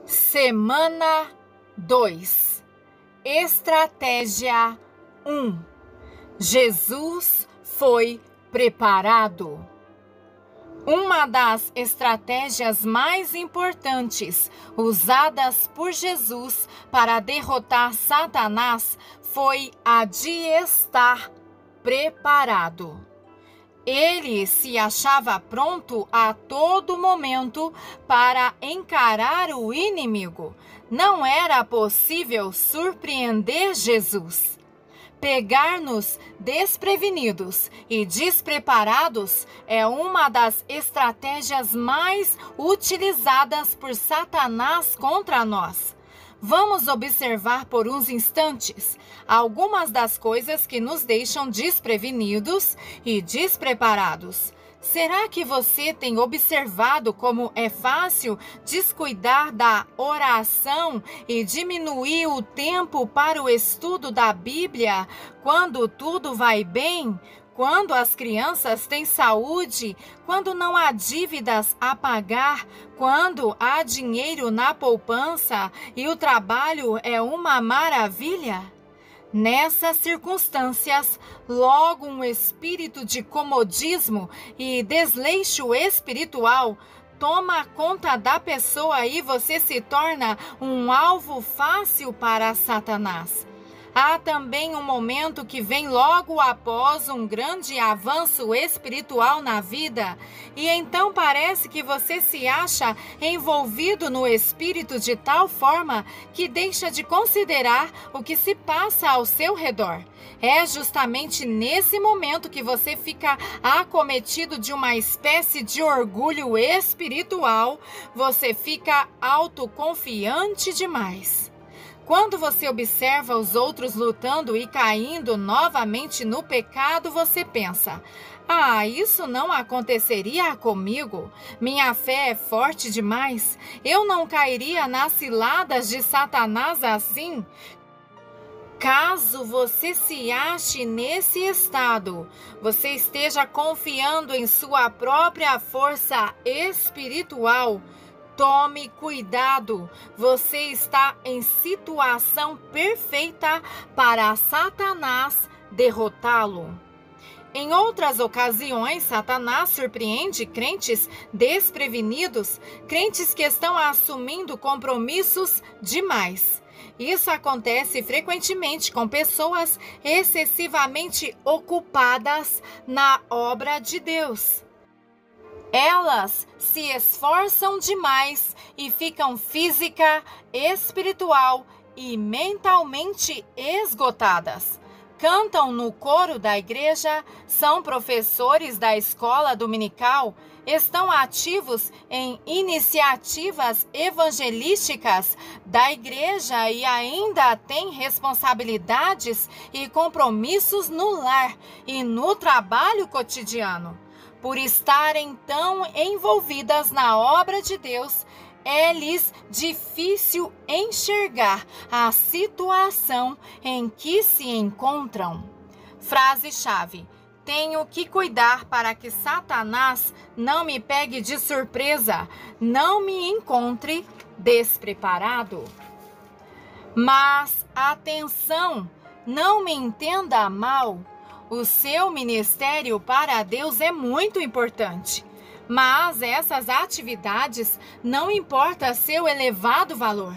Semana 2. Estratégia 1. Jesus foi preparado. Uma das estratégias mais importantes usadas por Jesus para derrotar Satanás foi a de estar preparado. Ele se achava pronto a todo momento para encarar o inimigo. Não era possível surpreender Jesus. Pegar-nos desprevenidos e despreparados é uma das estratégias mais utilizadas por Satanás contra nós. Vamos observar por uns instantes algumas das coisas que nos deixam desprevenidos e despreparados. Será que você tem observado como é fácil descuidar da oração e diminuir o tempo para o estudo da Bíblia quando tudo vai bem? Quando as crianças têm saúde, quando não há dívidas a pagar, quando há dinheiro na poupança e o trabalho é uma maravilha? Nessas circunstâncias, logo um espírito de comodismo e desleixo espiritual toma conta da pessoa e você se torna um alvo fácil para Satanás. Há também um momento que vem logo após um grande avanço espiritual na vida, e então parece que você se acha envolvido no espírito de tal forma que deixa de considerar o que se passa ao seu redor. É justamente nesse momento que você fica acometido de uma espécie de orgulho espiritual, você fica autoconfiante demais. Quando você observa os outros lutando e caindo novamente no pecado, você pensa: isso não aconteceria comigo. Minha fé é forte demais. Eu não cairia nas ciladas de Satanás assim. Caso você se ache nesse estado, você esteja confiando em sua própria força espiritual, tome cuidado, você está em situação perfeita para Satanás derrotá-lo. Em outras ocasiões, Satanás surpreende crentes desprevenidos, crentes que estão assumindo compromissos demais. Isso acontece frequentemente com pessoas excessivamente ocupadas na obra de Deus. Elas se esforçam demais e ficam física, espiritual e mentalmente esgotadas. Cantam no coro da igreja, são professores da escola dominical, estão ativos em iniciativas evangelísticas da igreja e ainda têm responsabilidades e compromissos no lar e no trabalho cotidiano. Por estarem tão envolvidas na obra de Deus, é-lhes difícil enxergar a situação em que se encontram. Frase-chave: tenho que cuidar para que Satanás não me pegue de surpresa, não me encontre despreparado. Mas, atenção, não me entenda mal. O seu ministério para Deus é muito importante, mas essas atividades, não importa seu elevado valor,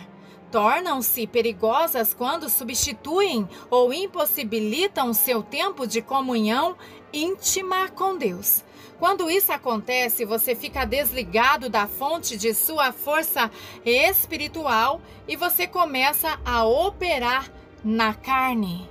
tornam-se perigosas quando substituem ou impossibilitam seu tempo de comunhão íntima com Deus. Quando isso acontece, você fica desligado da fonte de sua força espiritual e você começa a operar na carne.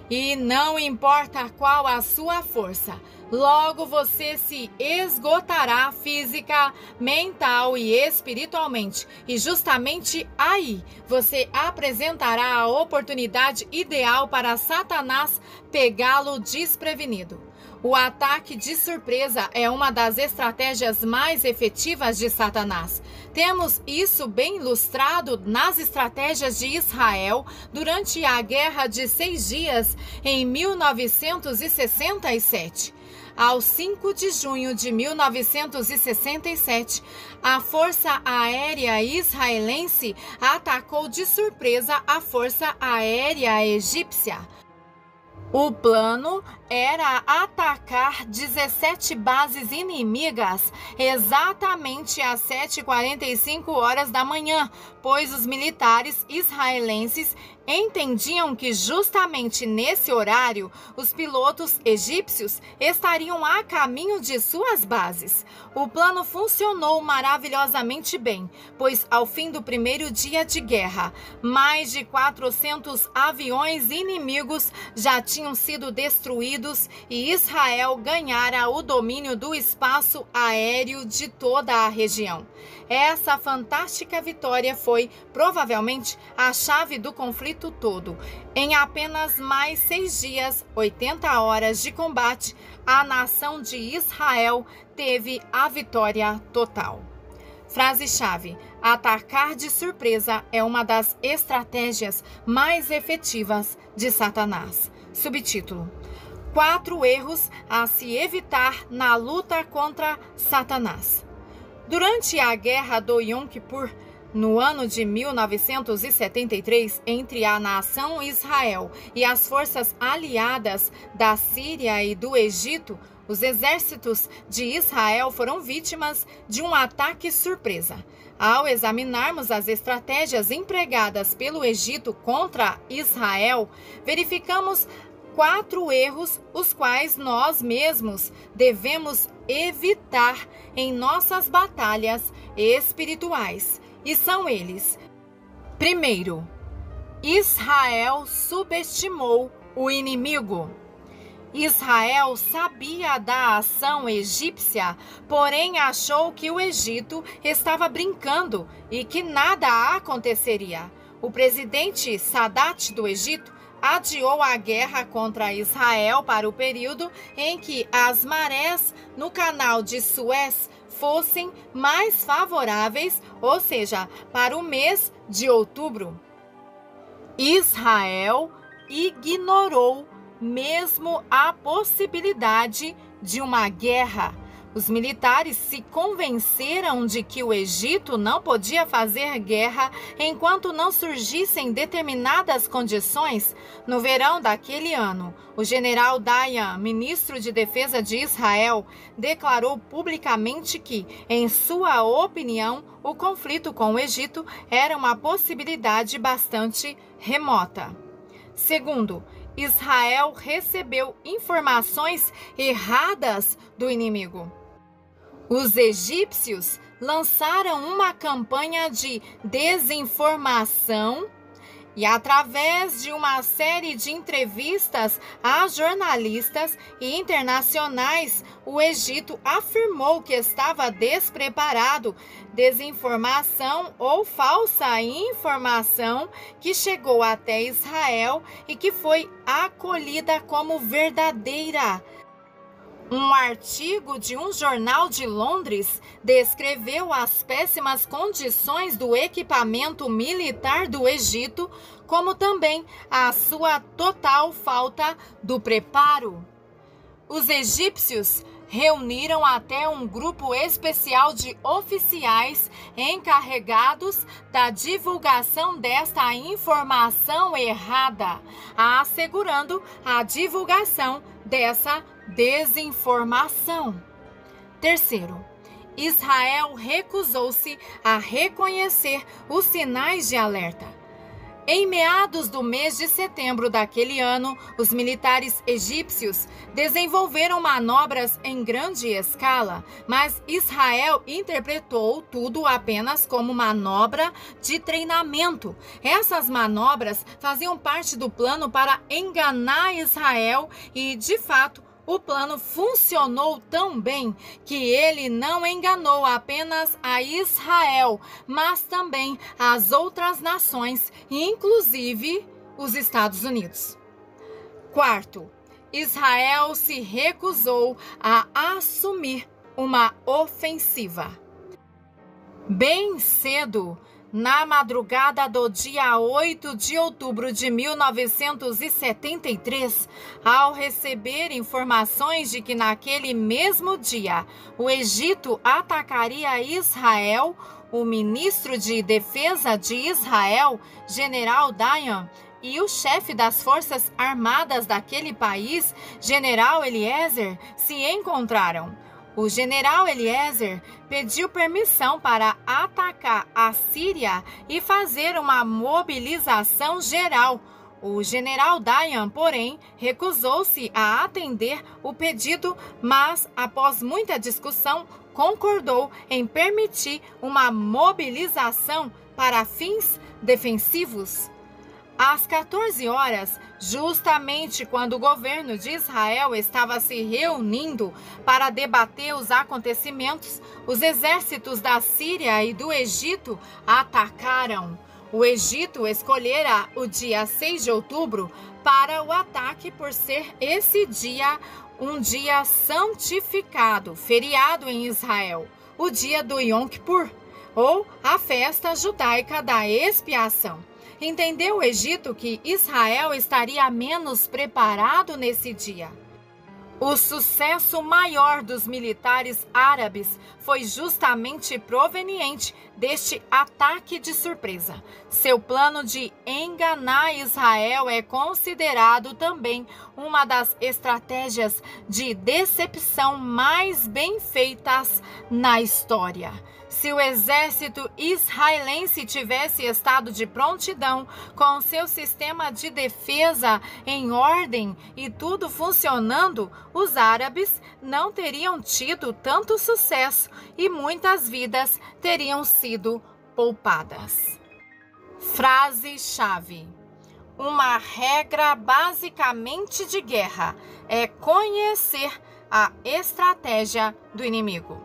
E não importa qual a sua força, logo você se esgotará física, mental e espiritualmente. E justamente aí você apresentará a oportunidade ideal para Satanás pegá-lo desprevenido. O ataque de surpresa é uma das estratégias mais efetivas de Satanás. Temos isso bem ilustrado nas estratégias de Israel durante a Guerra de 6 Dias em 1967. ao 5 de junho de 1967, a Força Aérea Israelense atacou de surpresa a Força Aérea Egípcia. O plano era atacar 17 bases inimigas exatamente às 7h45 da manhã, pois os militares israelenses entendiam que justamente nesse horário os pilotos egípcios estariam a caminho de suas bases. O plano funcionou maravilhosamente bem, pois ao fim do primeiro dia de guerra, mais de 400 aviões inimigos já tinham sido destruídos e Israel ganhara o domínio do espaço aéreo de toda a região. Essa fantástica vitória foi, provavelmente, a chave do conflito todo. Em apenas mais 6 dias, 80 horas de combate, a nação de Israel teve a vitória total. Frase-chave: atacar de surpresa é uma das estratégias mais efetivas de Satanás. Subtítulo: 4 erros a se evitar na luta contra Satanás. Durante a Guerra do Yom Kippur, no ano de 1973, entre a nação Israel e as forças aliadas da Síria e do Egito, os exércitos de Israel foram vítimas de um ataque surpresa. Ao examinarmos as estratégias empregadas pelo Egito contra Israel, verificamos 4 erros, os quais nós mesmos devemos evitar em nossas batalhas espirituais. E são eles: primeiro, Israel subestimou o inimigo. Israel sabia da ação egípcia, porém achou que o Egito estava brincando e que nada aconteceria. O presidente Sadat do Egito adiou a guerra contra Israel para o período em que as marés no canal de Suez fossem mais favoráveis, ou seja, para o mês de outubro. Israel ignorou mesmo a possibilidade de uma guerra. Os militares se convenceram de que o Egito não podia fazer guerra enquanto não surgissem determinadas condições. No verão daquele ano, o general Dayan, ministro de Defesa de Israel, declarou publicamente que, em sua opinião, o conflito com o Egito era uma possibilidade bastante remota. Segundo, Israel recebeu informações erradas do inimigo. Os egípcios lançaram uma campanha de desinformação e, através de uma série de entrevistas a jornalistas e internacionais, o Egito afirmou que estava despreparado. Desinformação ou falsa informação que chegou até Israel e que foi acolhida como verdadeira. Um artigo de um jornal de Londres descreveu as péssimas condições do equipamento militar do Egito, como também a sua total falta do preparo. Os egípcios reuniram até um grupo especial de oficiais encarregados da divulgação desta informação errada, assegurando a divulgação dessa desinformação. Terceiro, Israel recusou-se a reconhecer os sinais de alerta. Em meados do mês de setembro daquele ano, os militares egípcios desenvolveram manobras em grande escala, mas Israel interpretou tudo apenas como manobra de treinamento. Essas manobras faziam parte do plano para enganar Israel e, de fato, o plano funcionou tão bem que ele não enganou apenas a Israel, mas também as outras nações, inclusive os Estados Unidos. Quarto, Israel se recusou a assumir uma ofensiva. Bem cedo, Na madrugada do dia 8 de outubro de 1973, ao receber informações de que naquele mesmo dia o Egito atacaria Israel, o ministro de Defesa de Israel, General Dayan, e o chefe das Forças Armadas daquele país, General Eliezer, se encontraram. O general Eliezer pediu permissão para atacar a Síria e fazer uma mobilização geral. O general Dayan, porém, recusou-se a atender o pedido, mas, após muita discussão, concordou em permitir uma mobilização para fins defensivos. Às 14 horas, justamente quando o governo de Israel estava se reunindo para debater os acontecimentos, os exércitos da Síria e do Egito atacaram. O Egito escolhera o dia 6 de outubro para o ataque por ser esse dia um dia santificado, feriado em Israel, o dia do Yom Kippur, ou a festa judaica da expiação. Entendeu o Egito que Israel estaria menos preparado nesse dia. O sucesso maior dos militares árabes foi justamente proveniente deste ataque de surpresa. Seu plano de enganar Israel é considerado também uma das estratégias de decepção mais bem feitas na história. Se o exército israelense tivesse estado de prontidão, com seu sistema de defesa em ordem e tudo funcionando, os árabes não teriam tido tanto sucesso e muitas vidas teriam sido poupadas. Frase-chave: uma regra basicamente de guerra é conhecer a estratégia do inimigo.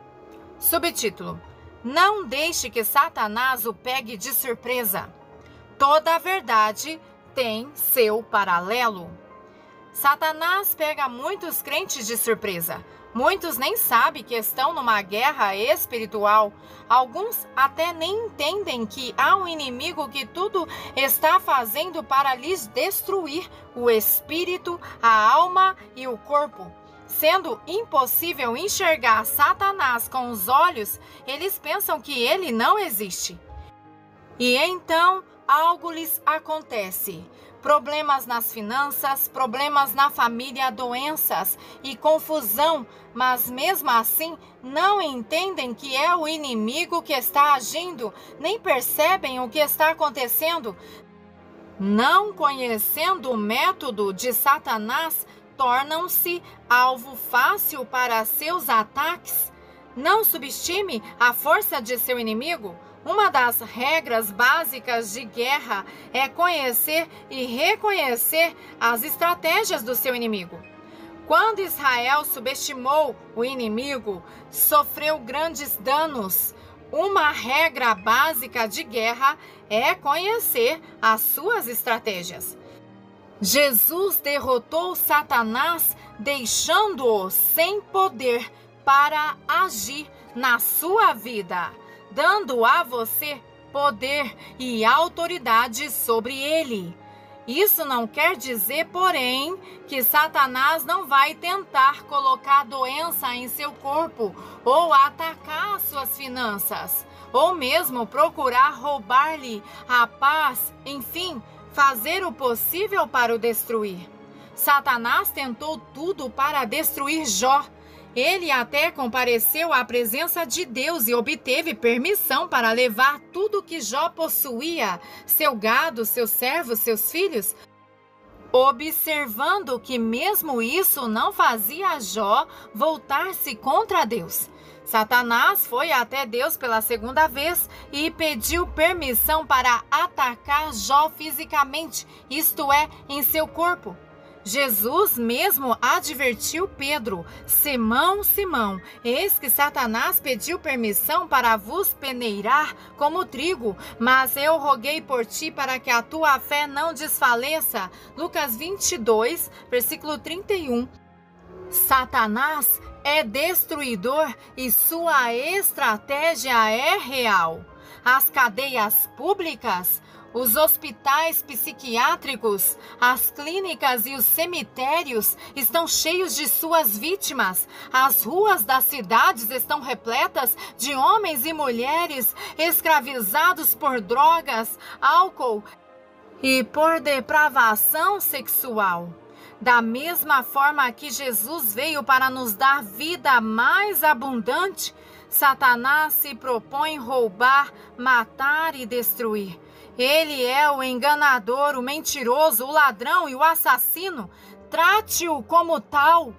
Subtítulo: não deixe que Satanás o pegue de surpresa. Toda a verdade tem seu paralelo. Satanás pega muitos crentes de surpresa. Muitos nem sabem que estão numa guerra espiritual. Alguns até nem entendem que há um inimigo que tudo está fazendo para lhes destruir o espírito, a alma e o corpo. Sendo impossível enxergar Satanás com os olhos, eles pensam que ele não existe. E então algo lhes acontece. Problemas nas finanças, problemas na família, doenças e confusão, mas mesmo assim não entendem que é o inimigo que está agindo, nem percebem o que está acontecendo. Não conhecendo o método de Satanás, tornam-se alvo fácil para seus ataques. Não subestime a força de seu inimigo. Uma das regras básicas de guerra é conhecer e reconhecer as estratégias do seu inimigo. Quando Israel subestimou o inimigo, sofreu grandes danos. Uma regra básica de guerra é conhecer as suas estratégias. Jesus derrotou Satanás, deixando-o sem poder para agir na sua vida, dando a você poder e autoridade sobre ele. Isso não quer dizer, porém, que Satanás não vai tentar colocar doença em seu corpo, ou atacar suas finanças, ou mesmo procurar roubar-lhe a paz, enfim, fazer o possível para o destruir. Satanás tentou tudo para destruir Jó. Ele até compareceu à presença de Deus e obteve permissão para levar tudo que Jó possuía, seu gado, seus servos, seus filhos, observando que mesmo isso não fazia Jó voltar-se contra Deus. Satanás foi até Deus pela segunda vez e pediu permissão para atacar Jó fisicamente, isto é, em seu corpo. Jesus mesmo advertiu Pedro: Simão, Simão, eis que Satanás pediu permissão para vos peneirar como trigo, mas eu roguei por ti para que a tua fé não desfaleça. Lucas 22, versículo 31. Satanás é destruidor e sua estratégia é real. as cadeias públicas, os hospitais psiquiátricos, as clínicas e os cemitérios estão cheios de suas vítimas. As ruas das cidades estão repletas de homens e mulheres escravizados por drogas, álcool e por depravação sexual. Da mesma forma que Jesus veio para nos dar vida mais abundante, Satanás se propõe roubar, matar e destruir. Ele é o enganador, o mentiroso, o ladrão e o assassino. Trate-o como tal.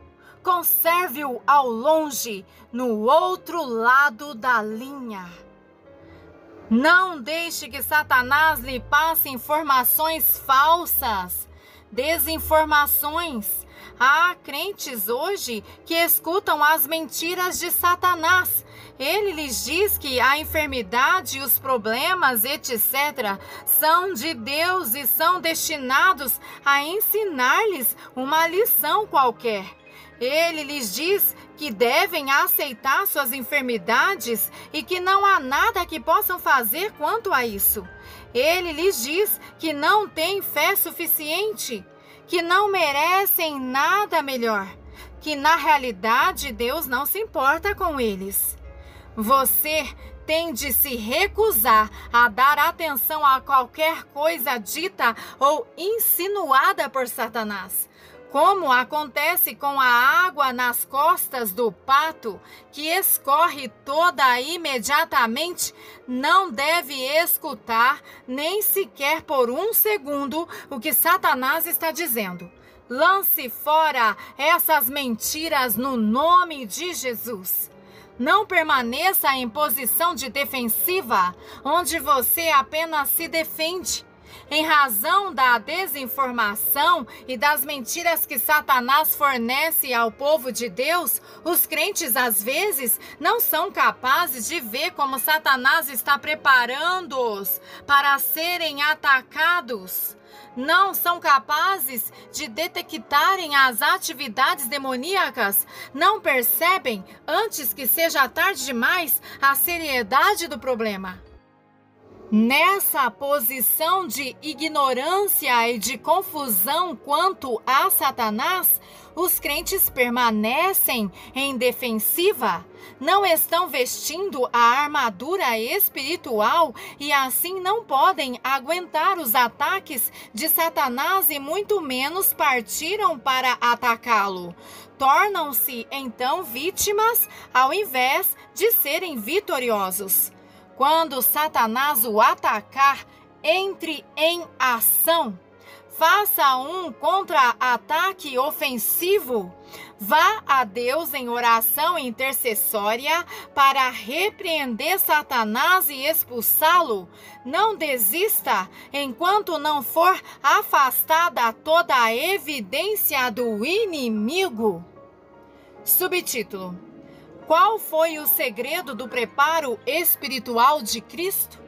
Conserve-o ao longe, no outro lado da linha. Não deixe que Satanás lhe passe informações falsas, desinformações. Há crentes hoje que escutam as mentiras de Satanás. Ele lhes diz que a enfermidade, os problemas, etc., são de Deus e são destinados a ensinar-lhes uma lição qualquer. Ele lhes diz que devem aceitar suas enfermidades e que não há nada que possam fazer quanto a isso. Ele lhes diz que não têm fé suficiente, que não merecem nada melhor, que na realidade Deus não se importa com eles. Você tem de se recusar a dar atenção a qualquer coisa dita ou insinuada por Satanás. Como acontece com a água nas costas do pato, que escorre toda imediatamente, não deve escutar nem sequer por um segundo o que Satanás está dizendo. Lance fora essas mentiras no nome de Jesus. Não permaneça em posição de defensiva, onde você apenas se defende. Em razão da desinformação e das mentiras que Satanás fornece ao povo de Deus, os crentes às vezes não são capazes de ver como Satanás está preparando-os para serem atacados. Não são capazes de detectarem as atividades demoníacas. Não percebem, antes que seja tarde demais, a seriedade do problema. Nessa posição de ignorância e de confusão quanto a Satanás, os crentes permanecem em defensiva, não estão vestindo a armadura espiritual e assim não podem aguentar os ataques de Satanás e muito menos partiram para atacá-lo. Tornam-se então vítimas ao invés de serem vitoriosos. Quando Satanás o atacar, entre em ação. Faça um contra-ataque ofensivo. Vá a Deus em oração intercessória para repreender Satanás e expulsá-lo. Não desista enquanto não for afastada toda a evidência do inimigo. Subtítulo: Qual foi o segredo do preparo espiritual de Cristo?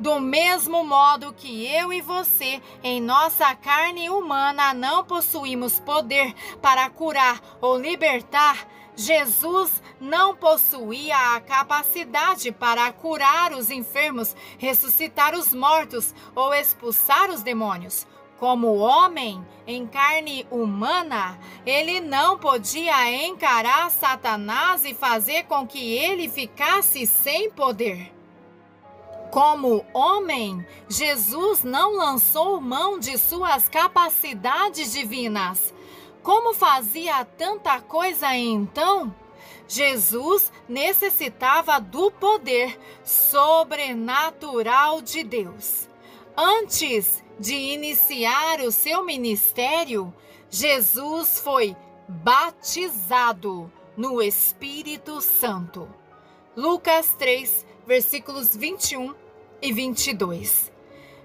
Do mesmo modo que eu e você, em nossa carne humana, não possuímos poder para curar ou libertar, Jesus não possuía a capacidade para curar os enfermos, ressuscitar os mortos ou expulsar os demônios. Como homem em carne humana, ele não podia encarar Satanás e fazer com que ele ficasse sem poder. Como homem, Jesus não lançou mão de suas capacidades divinas. Como fazia tanta coisa então? Jesus necessitava do poder sobrenatural de Deus. Antes de iniciar o seu ministério, Jesus foi batizado no Espírito Santo. Lucas 3, versículos 21 e 22.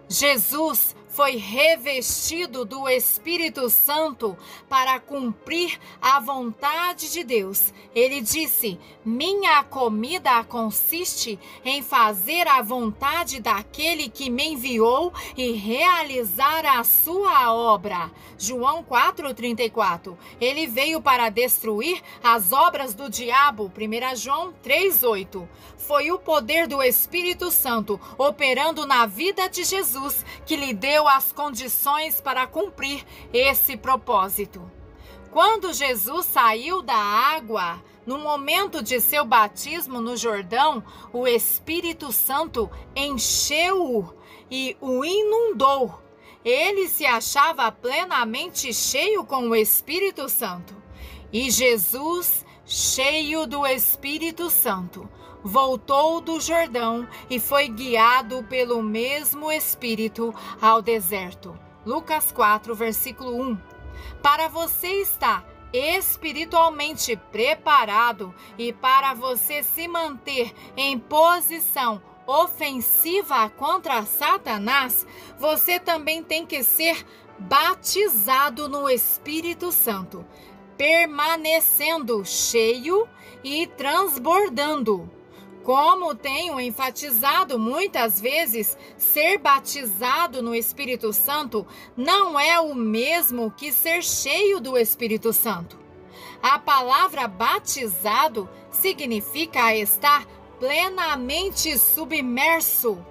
Jesus foi revestido do Espírito Santo para cumprir a vontade de Deus. Ele disse: minha comida consiste em fazer a vontade daquele que me enviou e realizar a sua obra. João 4,34. Ele veio para destruir as obras do diabo. 1 João 3,8. Foi o poder do Espírito Santo operando na vida de Jesus que lhe deu as condições para cumprir esse propósito. Quando Jesus saiu da água, no momento de seu batismo no Jordão, o Espírito Santo encheu-o e o inundou. Ele se achava plenamente cheio com o Espírito Santo. E Jesus, cheio do Espírito Santo, voltou do Jordão e foi guiado pelo mesmo Espírito ao deserto. Lucas 4, versículo 1. Para você estar espiritualmente preparado e para você se manter em posição ofensiva contra Satanás, você também tem que ser batizado no Espírito Santo, permanecendo cheio e transbordando. Como tenho enfatizado muitas vezes, ser batizado no Espírito Santo não é o mesmo que ser cheio do Espírito Santo. A palavra batizado significa estar plenamente submerso,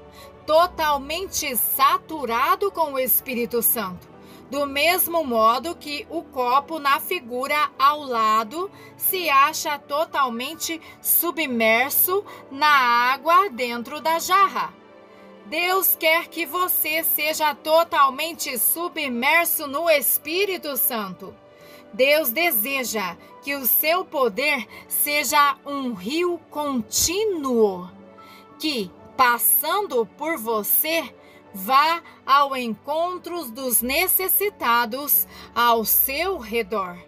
totalmente saturado com o Espírito Santo. Do mesmo modo que o copo na figura ao lado se acha totalmente submerso na água dentro da jarra. Deus quer que você seja totalmente submerso no Espírito Santo. Deus deseja que o seu poder seja um rio contínuo, que, passando por você, vá ao encontro dos necessitados ao seu redor.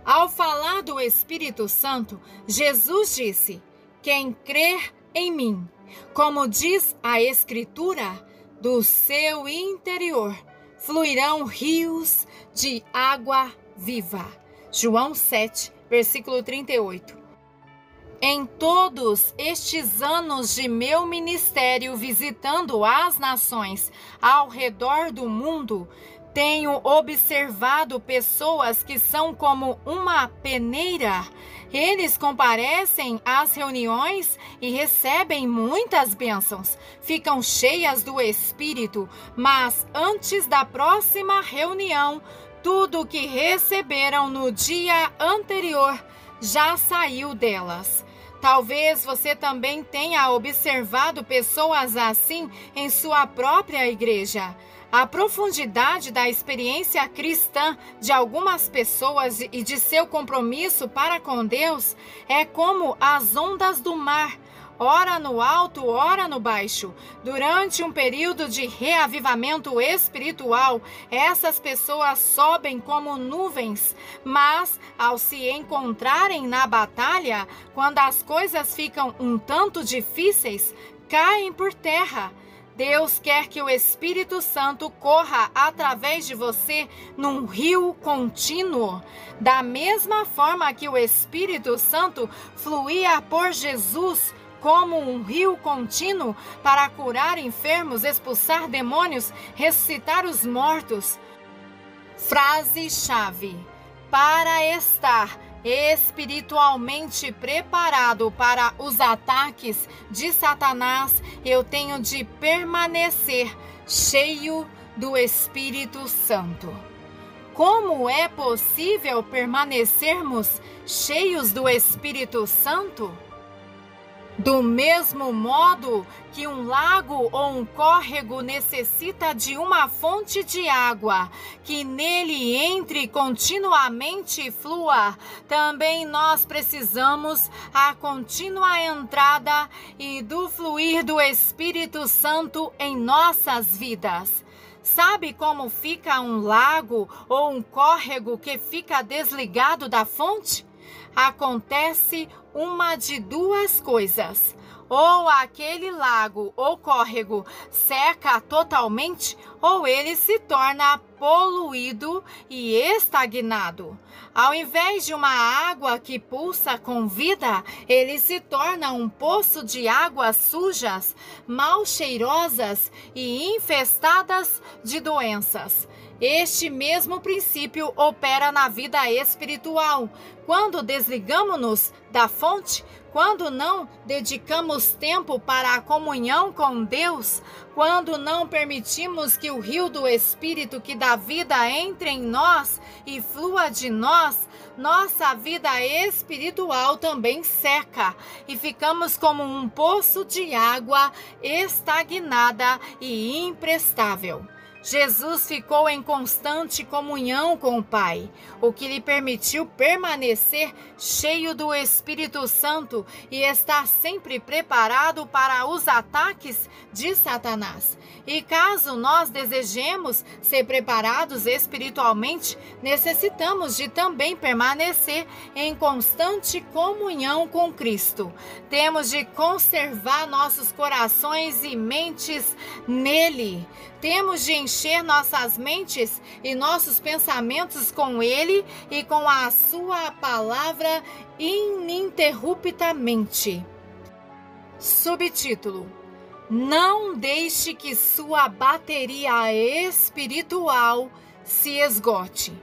Ao falar do Espírito Santo, Jesus disse: quem crer em mim, como diz a Escritura, do seu interior fluirão rios de água viva. João 7, versículo 38. Em todos estes anos de meu ministério visitando as nações ao redor do mundo, tenho observado pessoas que são como uma peneira. Eles comparecem às reuniões e recebem muitas bênçãos, ficam cheias do Espírito, mas antes da próxima reunião, tudo o que receberam no dia anterior já saiu delas. Talvez você também tenha observado pessoas assim em sua própria igreja. A profundidade da experiência cristã de algumas pessoas e de seu compromisso para com Deus é como as ondas do mar, ora no alto, ora no baixo. Durante um período de reavivamento espiritual, essas pessoas sobem como nuvens, mas ao se encontrarem na batalha, quando as coisas ficam um tanto difíceis, caem por terra. Deus quer que o Espírito Santo corra através de você num rio contínuo. Da mesma forma que o Espírito Santo fluía por Jesus como um rio contínuo para curar enfermos, expulsar demônios, ressuscitar os mortos. Frase-chave: para estar espiritualmente preparado para os ataques de Satanás, eu tenho de permanecer cheio do Espírito Santo. Como é possível permanecermos cheios do Espírito Santo? Do mesmo modo que um lago ou um córrego necessita de uma fonte de água, que nele entre continuamente e flua, também nós precisamos a contínua entrada e do fluir do Espírito Santo em nossas vidas. Sabe como fica um lago ou um córrego que fica desligado da fonte? Acontece uma de duas coisas: ou aquele lago ou córrego seca totalmente, ou ele se torna poluído e estagnado. Ao invés de uma água que pulsa com vida, ele se torna um poço de águas sujas, mal cheirosas e infestadas de doenças. Este mesmo princípio opera na vida espiritual. Quando desligamos-nos da fonte, quando não dedicamos tempo para a comunhão com Deus, quando não permitimos que o rio do Espírito que dá vida entre em nós e flua de nós, nossa vida espiritual também seca e ficamos como um poço de água estagnada e imprestável. Jesus ficou em constante comunhão com o Pai, o que lhe permitiu permanecer cheio do Espírito Santo e estar sempre preparado para os ataques de Satanás. E caso nós desejemos ser preparados espiritualmente, necessitamos de também permanecer em constante comunhão com Cristo. Temos de conservar nossos corações e mentes nele. Temos de encher nossas mentes e nossos pensamentos com Ele e com a Sua palavra ininterruptamente. Subtítulo: Não deixe que sua bateria espiritual se esgote.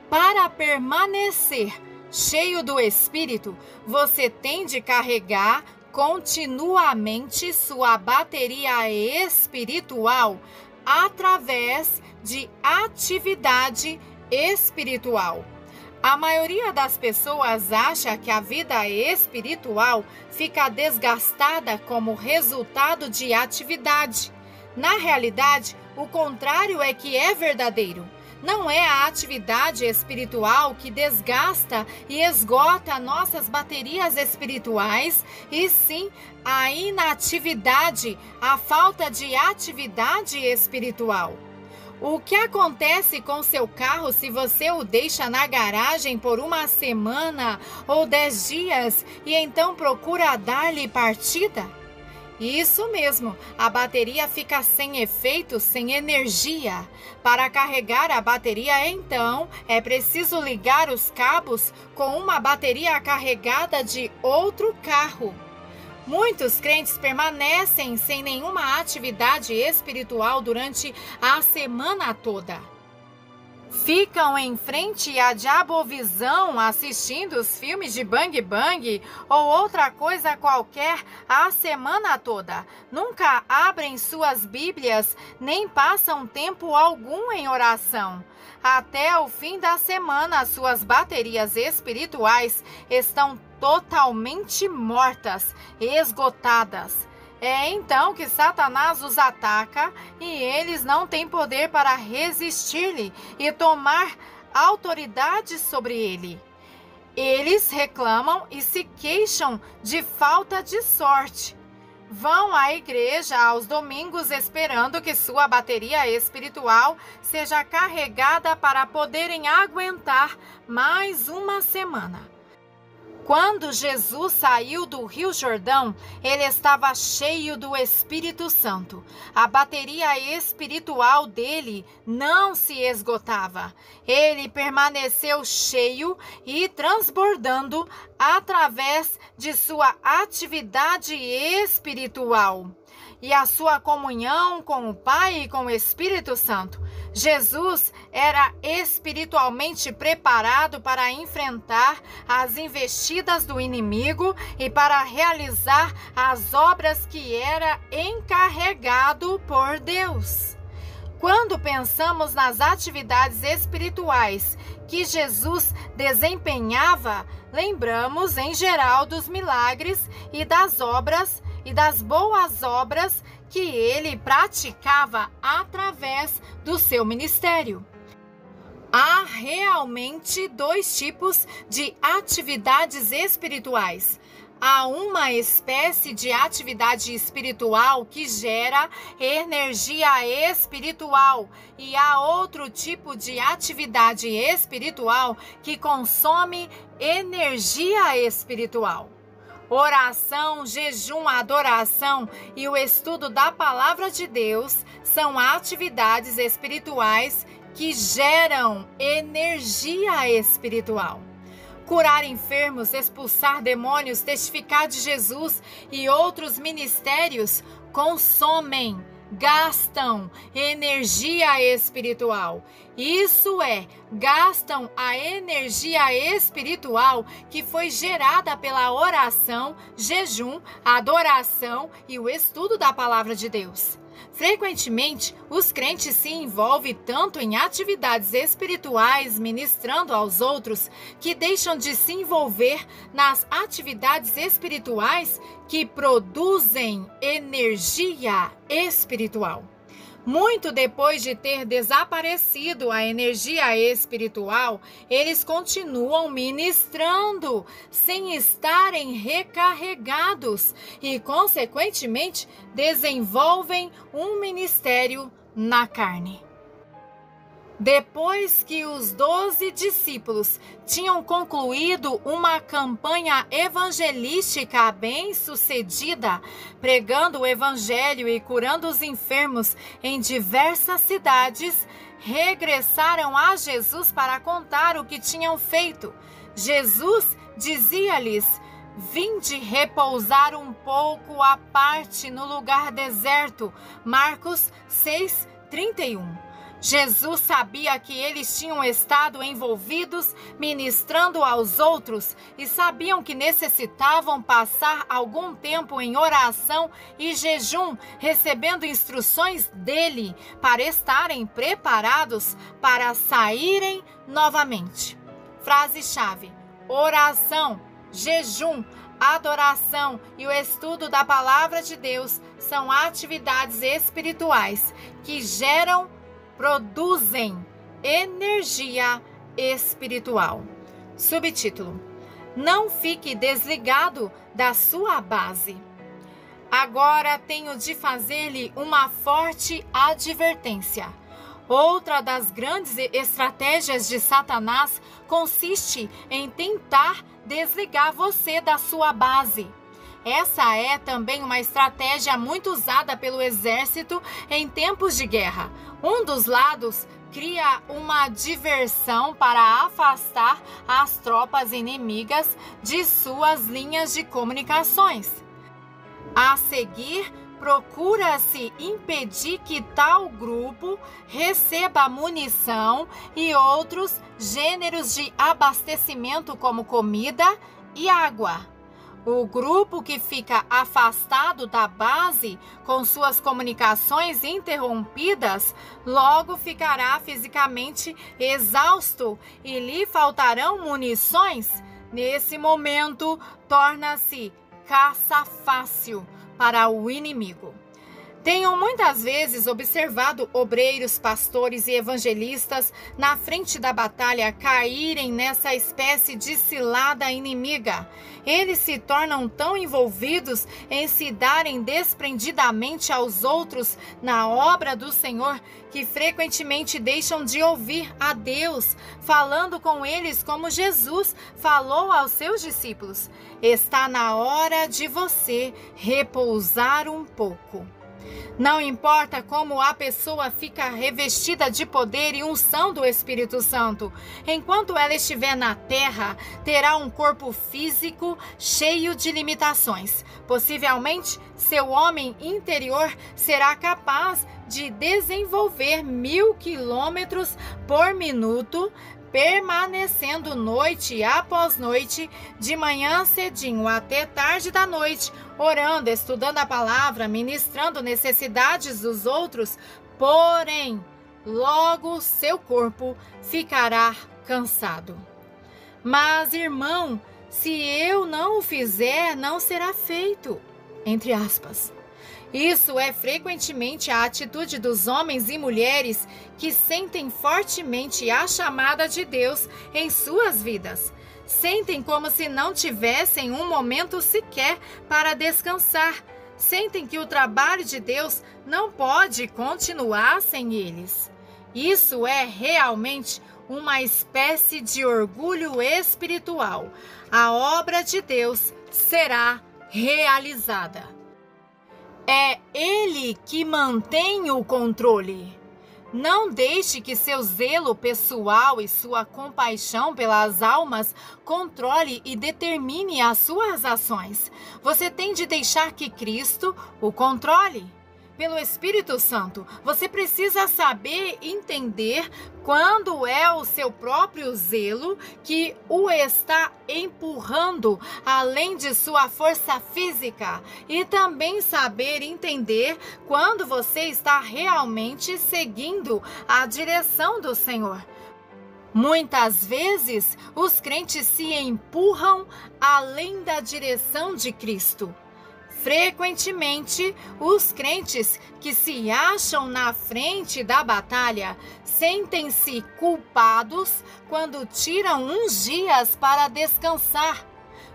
Para permanecer cheio do Espírito, você tem de carregar continuamente sua bateria espiritual através de atividade espiritual. A maioria das pessoas acha que a vida espiritual fica desgastada como resultado de atividade. Na realidade, o contrário é que é verdadeiro. Não é a atividade espiritual que desgasta e esgota nossas baterias espirituais, e sim a inatividade, a falta de atividade espiritual. O que acontece com seu carro se você o deixa na garagem por uma semana ou 10 dias e então procura dar-lhe partida? Isso mesmo, a bateria fica sem efeito, sem energia. Para carregar a bateria, então, é preciso ligar os cabos com uma bateria carregada de outro carro. Muitos crentes permanecem sem nenhuma atividade espiritual durante a semana toda. Ficam em frente à diabovisão assistindo os filmes de Bang Bang ou outra coisa qualquer a semana toda. Nunca abrem suas Bíblias, nem passam tempo algum em oração. Até o fim da semana, suas baterias espirituais estão totalmente mortas, esgotadas. É então que Satanás os ataca e eles não têm poder para resistir-lhe e tomar autoridade sobre ele. Eles reclamam e se queixam de falta de sorte. Vão à igreja aos domingos esperando que sua bateria espiritual seja carregada para poderem aguentar mais uma semana. Quando Jesus saiu do Rio Jordão, ele estava cheio do Espírito Santo. A bateria espiritual dele não se esgotava. Ele permaneceu cheio e transbordando através de sua atividade espiritual e a sua comunhão com o Pai e com o Espírito Santo. Jesus era espiritualmente preparado para enfrentar as investidas do inimigo e para realizar as obras que era encarregado por Deus. Quando pensamos nas atividades espirituais que Jesus desempenhava, lembramos em geral dos milagres e das obras e das boas obras que ele praticava através do seu ministério. Há realmente 2 tipos de atividades espirituais. Há uma espécie de atividade espiritual que gera energia espiritual e há outro tipo de atividade espiritual que consome energia espiritual. Oração, jejum, adoração e o estudo da palavra de Deus são atividades espirituais que geram energia espiritual. Curar enfermos, expulsar demônios, testificar de Jesus e outros ministérios consomem, gastam energia espiritual. Isso é, gastam a energia espiritual que foi gerada pela oração, jejum, adoração e o estudo da palavra de Deus. Frequentemente, os crentes se envolvem tanto em atividades espirituais, ministrando aos outros, que deixam de se envolver nas atividades espirituais que produzem energia espiritual. Muito depois de ter desaparecido a energia espiritual, eles continuam ministrando sem estarem recarregados e, consequentemente, desenvolvem um ministério na carne. Depois que os 12 discípulos tinham concluído uma campanha evangelística bem-sucedida, pregando o evangelho e curando os enfermos em diversas cidades, regressaram a Jesus para contar o que tinham feito. Jesus dizia-lhes: "Vinde repousar um pouco à parte no lugar deserto." Marcos 6:31. Jesus sabia que eles tinham estado envolvidos ministrando aos outros e sabiam que necessitavam passar algum tempo em oração e jejum, recebendo instruções dele para estarem preparados para saírem novamente. Frase-chave: oração, jejum, adoração e o estudo da palavra de Deus são atividades espirituais que produzem energia espiritual. Subtítulo: Não fique desligado da sua base. Agora tenho de fazer-lhe uma forte advertência. Outra das grandes estratégias de Satanás consiste em tentar desligar você da sua base. Essa é também uma estratégia muito usada pelo exército em tempos de guerra. Um dos lados cria uma diversão para afastar as tropas inimigas de suas linhas de comunicações. A seguir, procura-se impedir que tal grupo receba munição e outros gêneros de abastecimento como comida e água. O grupo que fica afastado da base, com suas comunicações interrompidas, logo ficará fisicamente exausto e lhe faltarão munições. Nesse momento, torna-se caça fácil para o inimigo. Tenho muitas vezes observado obreiros, pastores e evangelistas na frente da batalha caírem nessa espécie de cilada inimiga. Eles se tornam tão envolvidos em se darem desprendidamente aos outros na obra do Senhor que frequentemente deixam de ouvir a Deus, falando com eles como Jesus falou aos seus discípulos. Está na hora de você repousar um pouco. Não importa como a pessoa fica revestida de poder e unção do Espírito Santo, enquanto ela estiver na terra, terá um corpo físico cheio de limitações. Possivelmente, seu homem interior será capaz de desenvolver 1000 quilômetros por minuto, permanecendo noite após noite, de manhã cedinho até tarde da noite, orando, estudando a palavra, ministrando necessidades dos outros, porém, logo seu corpo ficará cansado. Mas, irmão, se eu não o fizer, não será feito. Entre aspas. Isso é frequentemente a atitude dos homens e mulheres que sentem fortemente a chamada de Deus em suas vidas. Sentem como se não tivessem um momento sequer para descansar. Sentem que o trabalho de Deus não pode continuar sem eles. Isso é realmente uma espécie de orgulho espiritual. A obra de Deus será realizada. É Ele que mantém o controle. Não deixe que seu zelo pessoal e sua compaixão pelas almas controle e determine as suas ações. Você tem de deixar que Cristo o controle. Pelo Espírito Santo, você precisa saber entender quando é o seu próprio zelo que o está empurrando além de sua força física e também saber entender quando você está realmente seguindo a direção do Senhor. Muitas vezes, os crentes se empurram além da direção de Cristo. Frequentemente, os crentes que se acham na frente da batalha sentem-se culpados quando tiram uns dias para descansar.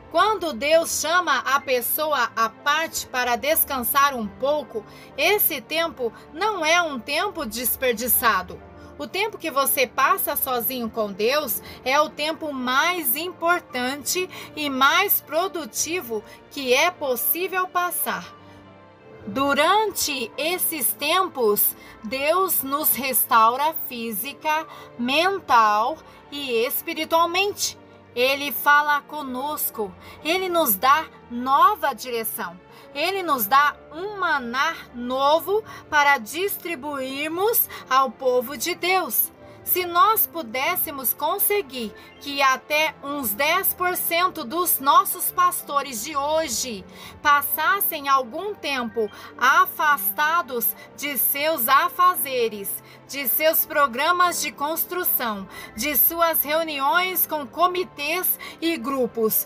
Quando Deus chama a pessoa à parte para descansar um pouco, esse tempo não é um tempo desperdiçado. O tempo que você passa sozinho com Deus é o tempo mais importante e mais produtivo que é possível passar. Durante esses tempos, Deus nos restaura física, mental e espiritualmente. Ele fala conosco, Ele nos dá nova direção. Ele nos dá um maná novo para distribuirmos ao povo de Deus. Se nós pudéssemos conseguir que até uns 10% dos nossos pastores de hoje passassem algum tempo afastados de seus afazeres, de seus programas de construção, de suas reuniões com comitês e grupos,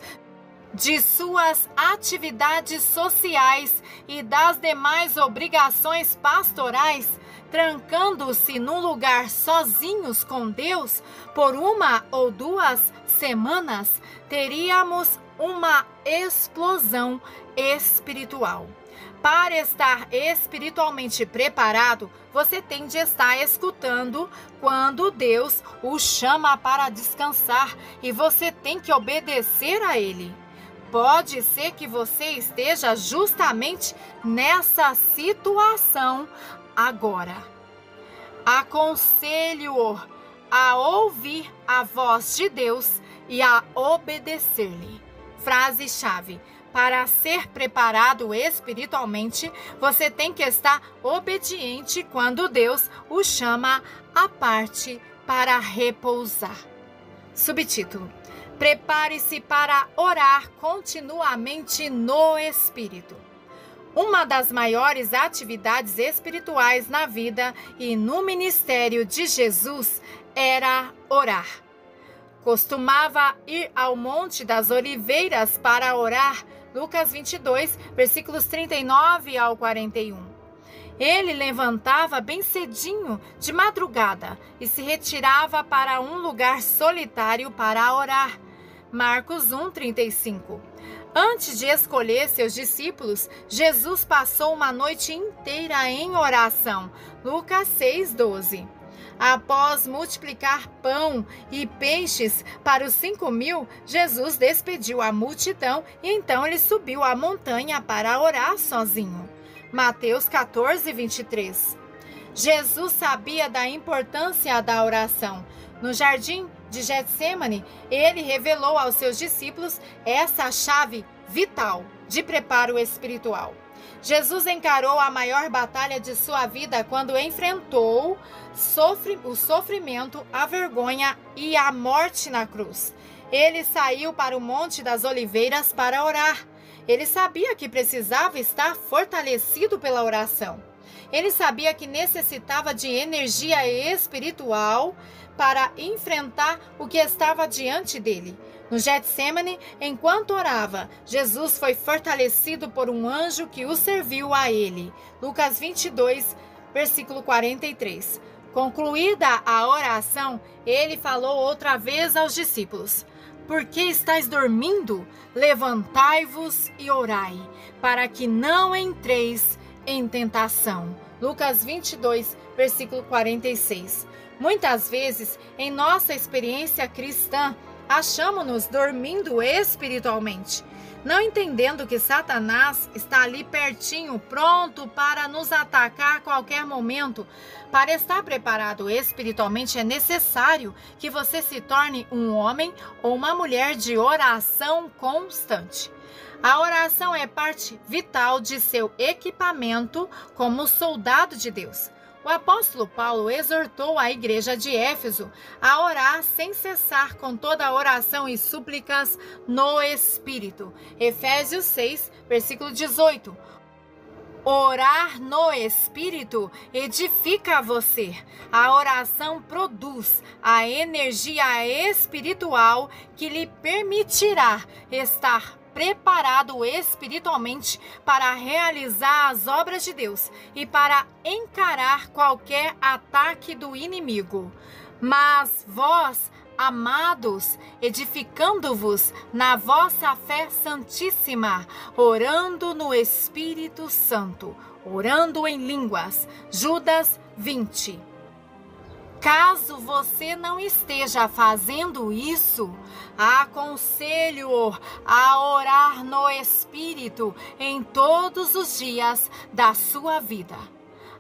de suas atividades sociais e das demais obrigações pastorais, trancando-se num lugar sozinhos com Deus por 1 ou 2 semanas, teríamos uma explosão espiritual. Para estar espiritualmente preparado, você tem de estar escutando quando Deus o chama para descansar e você tem que obedecer a Ele. Pode ser que você esteja justamente nessa situação agora. Aconselho-o a ouvir a voz de Deus e a obedecer-lhe. Frase-chave: para ser preparado espiritualmente, você tem que estar obediente quando Deus o chama à parte para repousar. Subtítulo: prepare-se para orar continuamente no Espírito. Uma das maiores atividades espirituais na vida e no ministério de Jesus era orar. Costumava ir ao Monte das Oliveiras para orar, Lucas 22, versículos 39 ao 41. Ele levantava bem cedinho, de madrugada, e se retirava para um lugar solitário para orar, Marcos 1, 35. Antes de escolher seus discípulos, Jesus passou uma noite inteira em oração, Lucas 6, 12. Após multiplicar pão e peixes para os 5.000, Jesus despediu a multidão e então ele subiu a montanha para orar sozinho. Mateus 14, 23. Jesus sabia da importância da oração. No jardim de Getsêmani, ele revelou aos seus discípulos essa chave vital de preparo espiritual. Jesus encarou a maior batalha de sua vida quando enfrentou o sofrimento, a vergonha e a morte na cruz. Ele saiu para o Monte das Oliveiras para orar. Ele sabia que precisava estar fortalecido pela oração. Ele sabia que necessitava de energia espiritual para enfrentar o que estava diante dele. No Getsêmani, enquanto orava, Jesus foi fortalecido por um anjo que o serviu a ele. Lucas 22, versículo 43. Concluída a oração, ele falou outra vez aos discípulos: por que estáis dormindo? Levantai-vos e orai, para que não entreis em tentação. Lucas 22, versículo 46. Muitas vezes, em nossa experiência cristã, achamos-nos dormindo espiritualmente. não entendendo que Satanás está ali pertinho, pronto para nos atacar a qualquer momento. Para estar preparado espiritualmente é necessário que você se torne um homem ou uma mulher de oração constante. A oração é parte vital de seu equipamento como soldado de Deus. O apóstolo Paulo exortou a igreja de Éfeso a orar sem cessar com toda a oração e súplicas no Espírito. Efésios 6, versículo 18. Orar no Espírito edifica você. A oração produz a energia espiritual que lhe permitirá estar preparado espiritualmente para realizar as obras de Deus e para encarar qualquer ataque do inimigo. Mas vós, amados, edificando-vos na vossa fé santíssima, orando no Espírito Santo, orando em línguas. Judas 20. Caso você não esteja fazendo isso, aconselho-o a orar no Espírito em todos os dias da sua vida.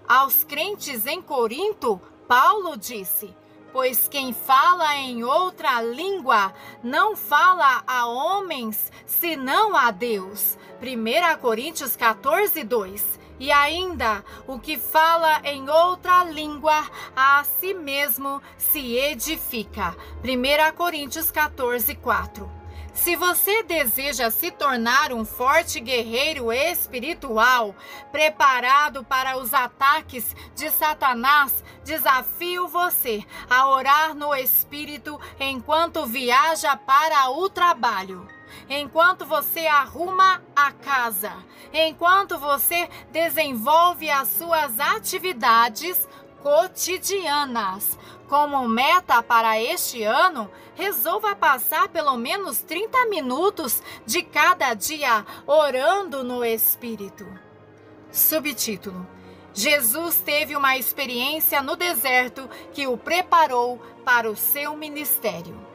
Aos crentes em Corinto, Paulo disse: pois quem fala em outra língua não fala a homens, senão a Deus. 1 Coríntios 14, 2. E ainda, o que fala em outra língua, a si mesmo se edifica. 1 Coríntios 14, 4. Se você deseja se tornar um forte guerreiro espiritual, preparado para os ataques de Satanás, desafio você a orar no Espírito enquanto viaja para o trabalho, enquanto você arruma a casa, enquanto você desenvolve as suas atividades cotidianas. Como meta para este ano, resolva passar pelo menos 30 minutos de cada dia orando no Espírito. Subtítulo: Jesus teve uma experiência no deserto que o preparou para o seu ministério.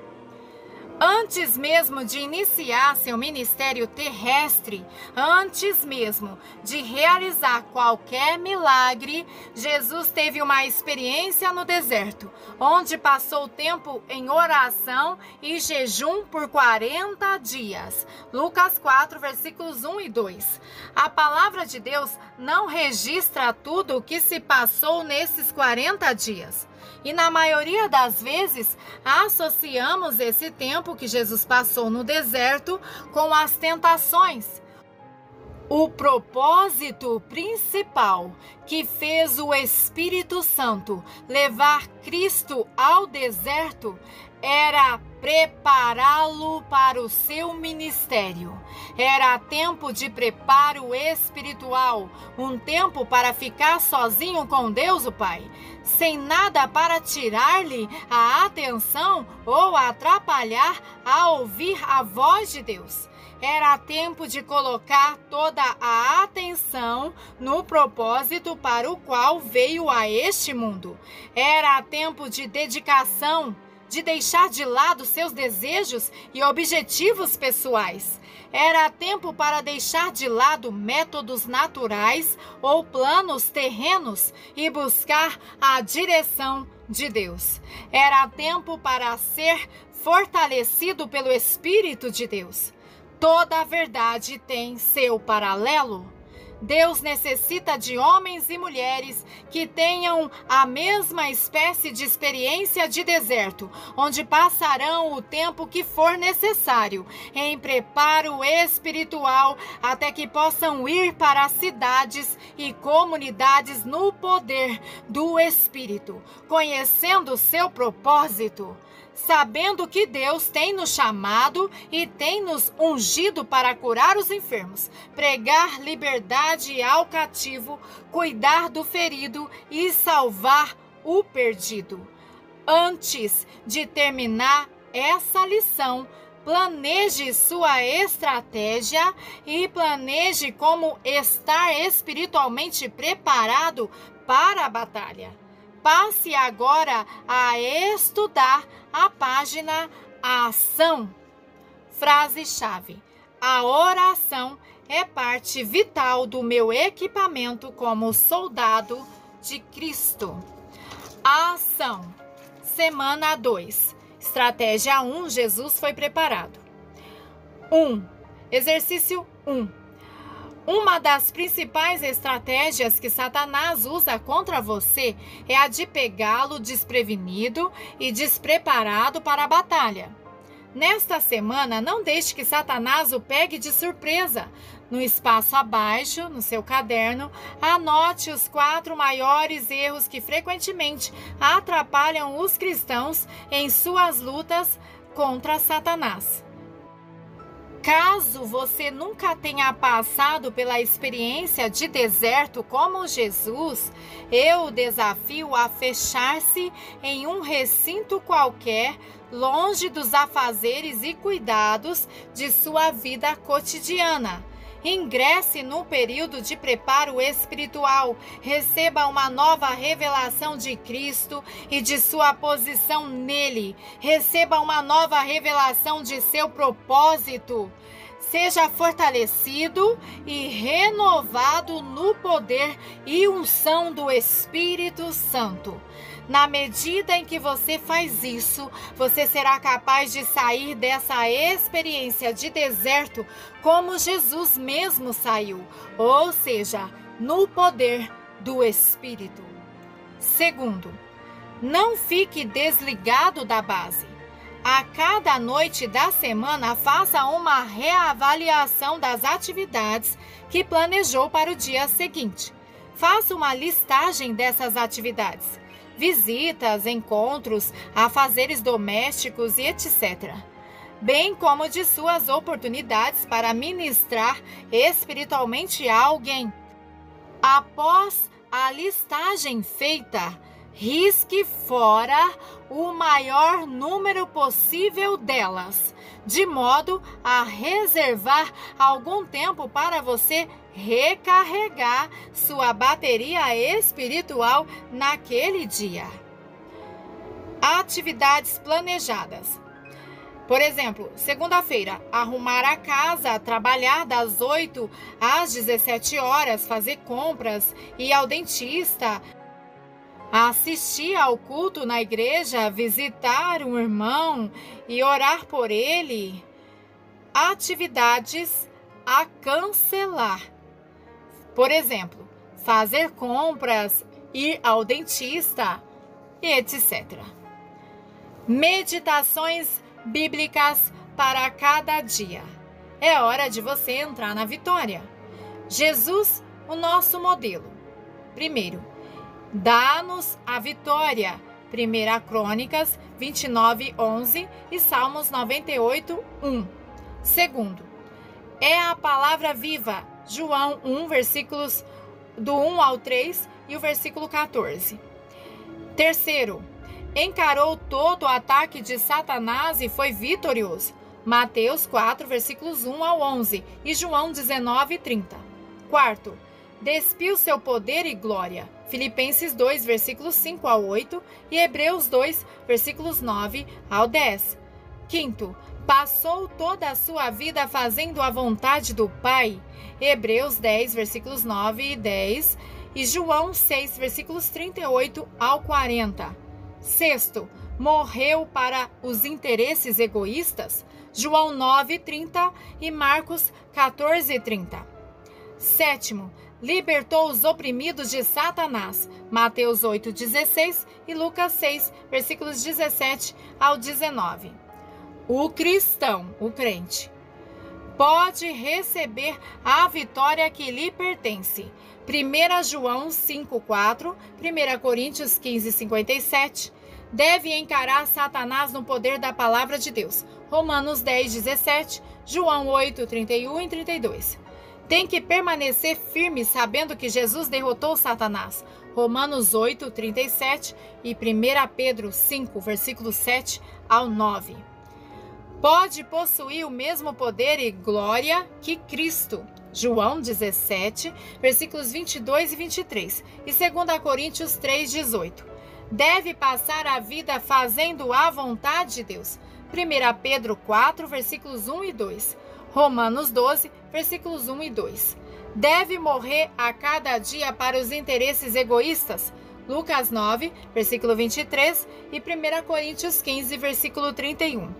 Antes mesmo de iniciar seu ministério terrestre, antes mesmo de realizar qualquer milagre, Jesus teve uma experiência no deserto, onde passou tempo em oração e jejum por 40 dias. Lucas 4, versículos 1 e 2. A palavra de Deus não registra tudo o que se passou nesses 40 dias. E na maioria das vezes, associamos esse tempo que Jesus passou no deserto com as tentações. O propósito principal que fez o Espírito Santo levar Cristo ao deserto era prepará-lo para o seu ministério. Era tempo de preparo espiritual, um tempo para ficar sozinho com Deus o Pai, sem nada para tirar-lhe a atenção ou atrapalhar a ouvir a voz de Deus. Era tempo de colocar toda a atenção no propósito para o qual veio a este mundo. Era tempo de dedicação, de deixar de lado seus desejos e objetivos pessoais. Era tempo para deixar de lado métodos naturais ou planos terrenos e buscar a direção de Deus. Era tempo para ser fortalecido pelo Espírito de Deus. Toda a verdade tem seu paralelo. Deus necessita de homens e mulheres que tenham a mesma espécie de experiência de deserto, onde passarão o tempo que for necessário em preparo espiritual até que possam ir para cidades e comunidades no poder do Espírito, conhecendo seu propósito, sabendo que Deus tem nos chamado e tem nos ungido para curar os enfermos, pregar liberdade ao cativo, cuidar do ferido e salvar o perdido. Antes de terminar essa lição, planeje sua estratégia e planeje como estar espiritualmente preparado para a batalha. Passe agora a estudar a página Ação. Frase-chave: A oração é parte vital do meu equipamento como soldado de Cristo. A ação. Semana 2. Estratégia 1. Jesus foi preparado. 1. Exercício 1. Uma das principais estratégias que Satanás usa contra você é a de pegá-lo desprevenido e despreparado para a batalha. Nesta semana, não deixe que Satanás o pegue de surpresa. No espaço abaixo, no seu caderno, anote os 4 maiores erros que frequentemente atrapalham os cristãos em suas lutas contra Satanás. Caso você nunca tenha passado pela experiência de deserto como Jesus, eu o desafio a fechar-se em um recinto qualquer, longe dos afazeres e cuidados de sua vida cotidiana. Ingresse no período de preparo espiritual, receba uma nova revelação de Cristo e de sua posição nele, receba uma nova revelação de seu propósito. Seja fortalecido e renovado no poder e unção do Espírito Santo. Na medida em que você faz isso, você será capaz de sair dessa experiência de deserto como Jesus mesmo saiu, ou seja, no poder do Espírito. Segundo, não fique desligado da base. A cada noite da semana, faça uma reavaliação das atividades que planejou para o dia seguinte. Faça uma listagem dessas atividades. Visitas, encontros, afazeres domésticos e etc. Bem como de suas oportunidades para ministrar espiritualmente a alguém. Após a listagem feita, risque fora o maior número possível delas, de modo a reservar algum tempo para você recarregar sua bateria espiritual naquele dia. Atividades planejadas. Por exemplo, segunda-feira, arrumar a casa, trabalhar das 8 às 17 horas, fazer compras, ir ao dentista, assistir ao culto na igreja, visitar um irmão e orar por ele. Atividades a cancelar. Por exemplo, fazer compras, ir ao dentista, etc. Meditações bíblicas para cada dia. É hora de você entrar na vitória. Jesus, o nosso modelo. Primeiro, dá-nos a vitória. 1 Crônicas 29:11 e Salmos 98:1. Segundo, é a palavra viva. João 1, versículos do 1 ao 3 e o versículo 14. Terceiro, encarou todo o ataque de Satanás e foi vitorioso. Mateus 4, versículos 1 ao 11 e João 19:30. Quarto, despiu seu poder e glória. Filipenses 2, versículos 5 ao 8 e Hebreus 2, versículos 9 ao 10. Quinto, passou toda a sua vida fazendo a vontade do Pai. Hebreus 10, versículos 9 e 10 e João 6, versículos 38 ao 40. Sexto, morreu para os interesses egoístas. João 9:30 e Marcos 14:30. Sétimo, libertou os oprimidos de Satanás. Mateus 8:16 e Lucas 6, versículos 17 ao 19. O cristão, o crente, pode receber a vitória que lhe pertence. 1 João 5:4, 1 Coríntios 15:57. Deve encarar Satanás no poder da palavra de Deus. Romanos 10:17, João 8:31 e 32. Tem que permanecer firme sabendo que Jesus derrotou Satanás. Romanos 8:37 e 1 Pedro 5, versículos 7 ao 9. Pode possuir o mesmo poder e glória que Cristo. João 17, versículos 22 e 23 e 2 Coríntios 3:18. Deve passar a vida fazendo a vontade de Deus. 1 Pedro 4, versículos 1 e 2. Romanos 12, versículos 1 e 2. Deve morrer a cada dia para os interesses egoístas. Lucas 9, versículo 23 e 1 Coríntios 15, versículo 31.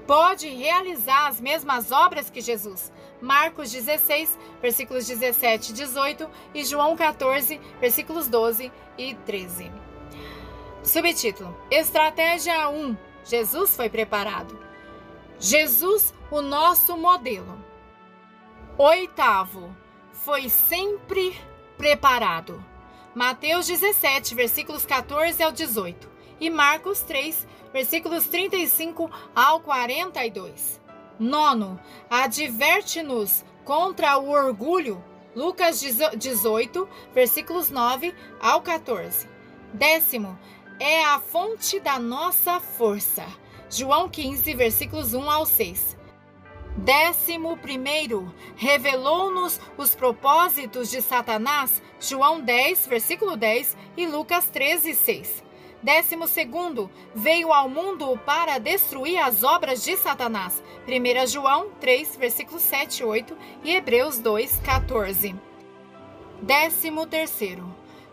Pode realizar as mesmas obras que Jesus. Marcos 16, versículos 17 e 18 e João 14, versículos 12 e 13. Subtítulo: Estratégia 1. Jesus foi preparado. Jesus, o nosso modelo. Oitavo, foi sempre preparado. Mateus 17, versículos 14 ao 18 e Marcos 3, versículos 35 ao 42. Nono, adverte-nos contra o orgulho. Lucas 18, versículos 9 ao 14. Décimo, é a fonte da nossa força. João 15, versículos 1 ao 6. 11º, revelou-nos os propósitos de Satanás. João 10, versículo 10 e Lucas 13, 6. 12º, veio ao mundo para destruir as obras de Satanás. 1 João 3, versículos 7 e 8 e Hebreus 2, 14. 13º,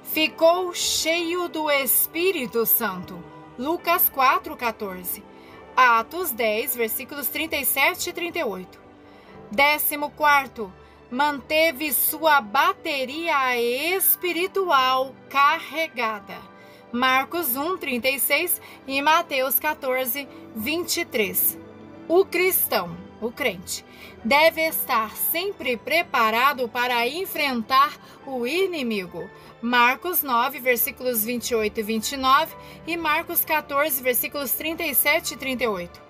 ficou cheio do Espírito Santo. Lucas 4, 14. Atos 10, versículos 37 e 38. 14º, manteve sua bateria espiritual carregada. Marcos 1, 36 e Mateus 14, 23. O cristão, o crente, deve estar sempre preparado para enfrentar o inimigo. Marcos 9, versículos 28 e 29 e Marcos 14, versículos 37 e 38.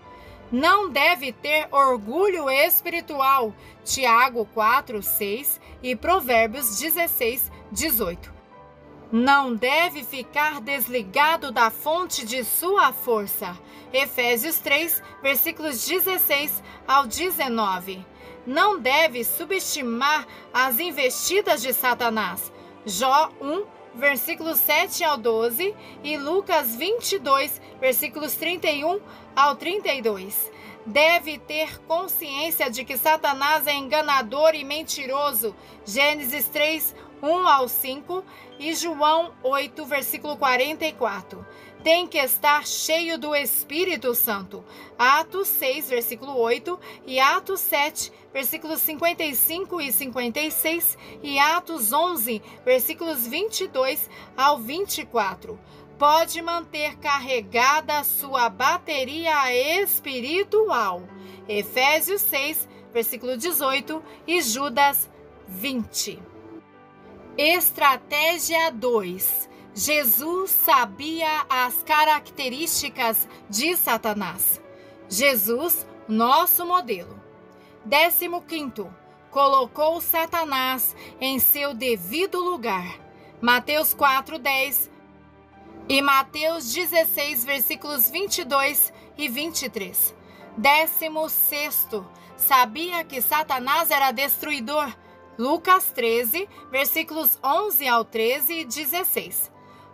Não deve ter orgulho espiritual. Tiago 4, 6 e Provérbios 16, 18. Não deve ficar desligado da fonte de sua força. Efésios 3, versículos 16 ao 19. Não deve subestimar as investidas de Satanás. Jó 1, versículos 7 ao 12 e Lucas 22, versículos 31 ao 32. Deve ter consciência de que Satanás é enganador e mentiroso. Gênesis 3, 1 ao 5 e João 8, versículo 44. Tem que estar cheio do Espírito Santo. Atos 6, versículo 8 e Atos 7, versículos 55 e 56 e Atos 11, versículos 22 ao 24. Pode manter carregada sua bateria espiritual. Efésios 6, versículo 18 e Judas 20. Estratégia 2. Jesus sabia as características de Satanás. Jesus, nosso modelo. 15º, colocou Satanás em seu devido lugar. Mateus 4, 10 e Mateus 16, versículos 22 e 23. 16º, sabia que Satanás era destruidor. Lucas 13, versículos 11 ao 13 e 16.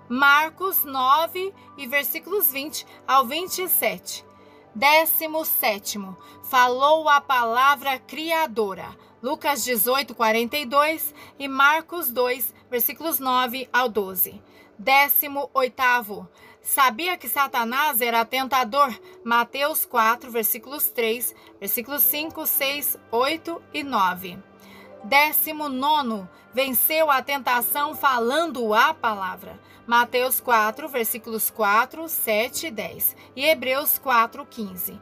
Marcos 9 e versículos 20 ao 27. 17º, falou a palavra criadora. Lucas 18, 42 e Marcos 2, versículos 9 ao 12. 18º, sabia que Satanás era tentador. Mateus 4, versículos 3, versículos 5, 6, 8 e 9. 19º, venceu a tentação falando a palavra. Mateus 4, versículos 4, 7 e 10 e Hebreus 4, 15.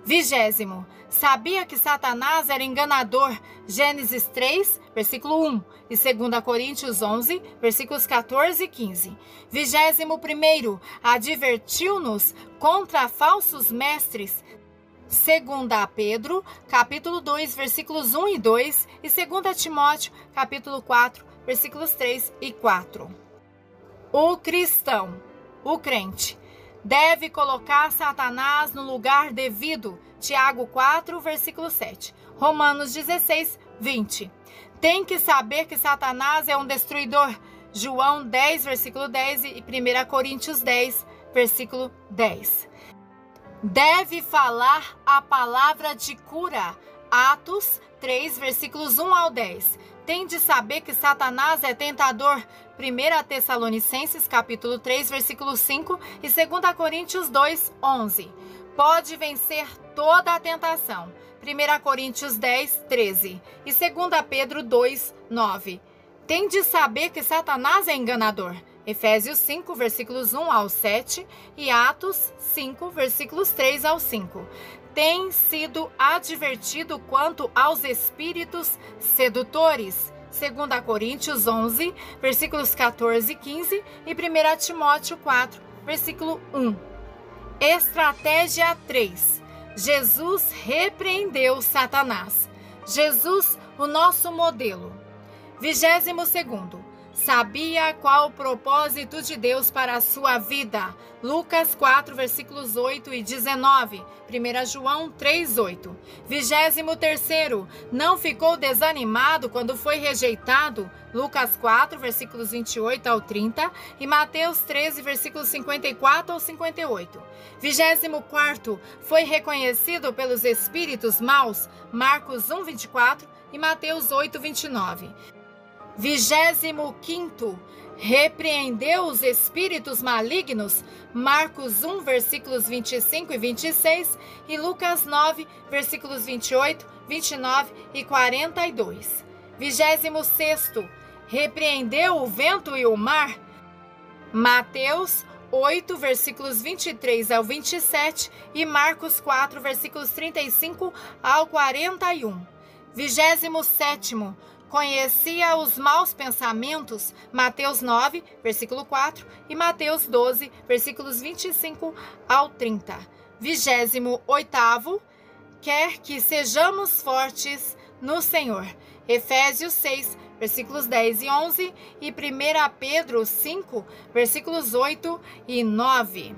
20º, sabia que Satanás era enganador. Gênesis 3, versículo 1 e 2 Coríntios 11, versículos 14 e 15. 21º, advertiu-nos contra falsos mestres. 2 Pedro, capítulo 2, versículos 1 e 2 e 2 Timóteo, capítulo 4, versículos 3 e 4. O cristão, o crente, deve colocar Satanás no lugar devido. Tiago 4, versículo 7. Romanos 16, 20. Tem que saber que Satanás é um destruidor. João 10, versículo 10 e 1 Coríntios 10, versículo 10. Deve falar a palavra de cura. Atos 3, versículos 1 ao 10. Tem de saber que Satanás é tentador. 1 Tessalonicenses, capítulo 3, versículo 5 e 2 Coríntios 2, 11. Pode vencer toda a tentação. 1 Coríntios 10, 13 e 2 Pedro 2, 9. Tem de saber que Satanás é enganador. Efésios 5, versículos 1 ao 7 e Atos 5, versículos 3 ao 5. Tem sido advertido quanto aos espíritos sedutores. 2 Coríntios 11, versículos 14 e 15 e 1 Timóteo 4, versículo 1. Estratégia 3. Jesus repreendeu Satanás. Jesus, o nosso modelo. 22º. Sabia qual o propósito de Deus para a sua vida. Lucas 4, versículos 8 e 19. 1 João 3, 8. 23º. Não ficou desanimado quando foi rejeitado. Lucas 4, versículos 28 ao 30. E Mateus 13, versículos 54 ao 58. 24º. Foi reconhecido pelos espíritos maus. Marcos 1, 24 e Mateus 8, 29. 25º. Repreendeu os espíritos malignos, Marcos 1, versículos 25 e 26 e Lucas 9, versículos 28, 29 e 42. 26º. Repreendeu o vento e o mar, Mateus 8, versículos 23 ao 27 e Marcos 4, versículos 35 ao 41. 27º. Conhecia os maus pensamentos, Mateus 9, versículo 4 e Mateus 12, versículos 25 ao 30. 28º. Quer que sejamos fortes no Senhor. Efésios 6, versículos 10 e 11 e 1 Pedro 5, versículos 8 e 9.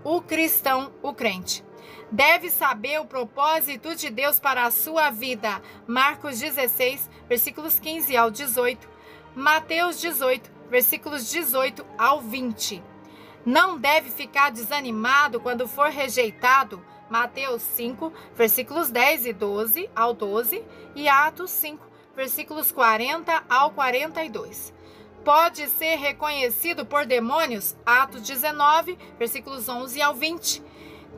O cristão, o crente, deve saber o propósito de Deus para a sua vida. Marcos 16, versículos 15 ao 18. Mateus 18, versículos 18 ao 20. Não deve ficar desanimado quando for rejeitado. Mateus 5, versículos 10 e 12 ao 12 e Atos 5, versículos 40 ao 42. Pode ser reconhecido por demônios. Atos 19, versículos 11 ao 20.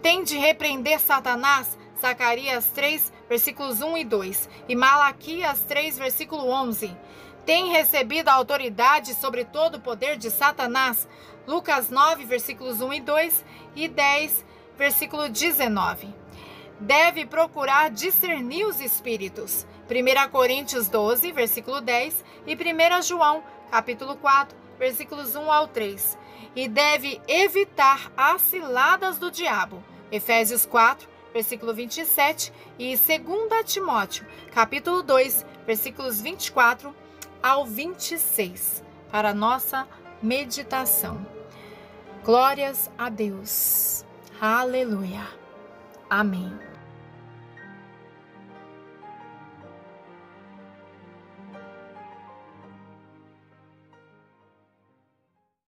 Tem de repreender Satanás, Zacarias 3, versículos 1 e 2, e Malaquias 3, versículo 11. Tem recebido a autoridade sobre todo o poder de Satanás, Lucas 9, versículos 1 e 2, e 10, versículo 19. Deve procurar discernir os espíritos, 1 Coríntios 12, versículo 10, e 1 João, capítulo 4, versículos 1 ao 3. E deve evitar as ciladas do diabo. Efésios 4, versículo 27 e 2 Timóteo, capítulo 2, versículos 24 ao 26, para a nossa meditação. Glórias a Deus. Aleluia. Amém.